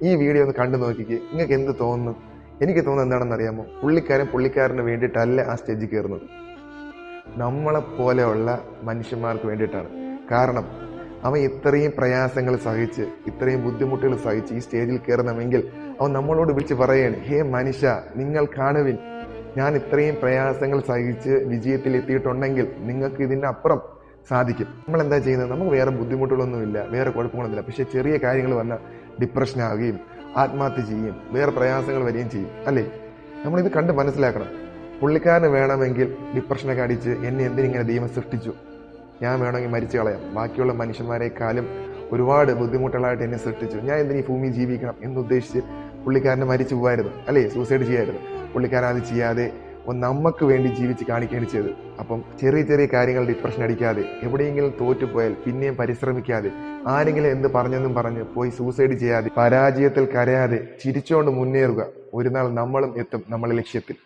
ഈ വീഡിയോ ഒന്ന് കണ്ടു നോക്കിക്ക്. നിങ്ങൾക്ക് എന്ത് തോന്നുന്നു? എനിക്ക് തോന്നുന്നത് എന്താണെന്ന് അറിയാമോ? പുള്ളിക്കാരന് വേണ്ടിയിട്ടല്ല ആ സ്റ്റേജിൽ കയറുന്നത്, നമ്മളെപ്പോലെയുള്ള മനുഷ്യന്മാർക്ക് വേണ്ടിയിട്ടാണ്. കാരണം അവൻ ഇത്രയും പ്രയാസങ്ങൾ സഹിച്ച്, ഇത്രയും ബുദ്ധിമുട്ടുകൾ സഹിച്ച് ഈ സ്റ്റേജിൽ കയറണമെങ്കിൽ അവൻ നമ്മളോട് വിളിച്ച് പറയാണ്, ഹേ മനുഷ്യ, നിങ്ങൾ കാണുവിൻ, ഞാൻ ഇത്രയും പ്രയാസങ്ങൾ സഹിച്ച് വിജയത്തിൽ എത്തിയിട്ടുണ്ടെങ്കിൽ നിങ്ങൾക്ക് ഇതിൻ്റെ അപ്പുറം സാധിക്കും. നമ്മൾ എന്താ ചെയ്യുന്നത്? നമുക്ക് വേറെ ബുദ്ധിമുട്ടുകളൊന്നുമില്ല, വേറെ കുഴപ്പങ്ങളൊന്നുമില്ല. പക്ഷെ ചെറിയ കാര്യങ്ങൾ വന്നാൽ ഡിപ്രഷൻ ആവുകയും ആത്മഹത്യ ചെയ്യും, വേറെ പ്രയാസങ്ങൾ വരികയും ചെയ്യും, അല്ലേ? നമ്മളിത് കണ്ട് മനസ്സിലാക്കണം. പുള്ളിക്കാരന് വേണമെങ്കിൽ ഡിപ്രഷനൊക്കെ അടിച്ച് എന്നെ എന്തിനിങ്ങനെ ദൈവം സൃഷ്ടിച്ചു, ഞാൻ വേണമെങ്കിൽ മരിച്ചു കളയാം, ബാക്കിയുള്ള മനുഷ്യന്മാരെക്കാളും ഒരുപാട് ബുദ്ധിമുട്ടുകളായിട്ട് എന്നെ സൃഷ്ടിച്ചു, ഞാൻ എന്തിനീ ഭൂമി ജീവിക്കണം എന്നുദ്ദേശിച്ച് പുള്ളിക്കാരന് മരിച്ചു പോകായിരുന്നു, അല്ലേ? സൂസൈഡ് ചെയ്യായിരുന്നു. പുള്ളിക്കാരൻ അത് ചെയ്യാതെ നമുക്ക് വേണ്ടി ജീവിച്ച് കാണിക്കുകയാണ് ചെയ്തത്. അപ്പം ചെറിയ ചെറിയ കാര്യങ്ങൾ ഡിപ്രഷൻ അടിക്കാതെ, എവിടെയെങ്കിലും തോറ്റുപോയാൽ പിന്നെയും പരിശ്രമിക്കാതെ, ആരെങ്കിലും എന്ത് പറഞ്ഞെന്നും പറഞ്ഞ് പോയി സൂസൈഡ് ചെയ്യാതെ, പരാജയത്തിൽ കരയാതെ ചിരിച്ചുകൊണ്ട് മുന്നേറുക. ഒരു നാൾ നമ്മളും എത്തും നമ്മളെ ലക്ഷ്യത്തിൽ.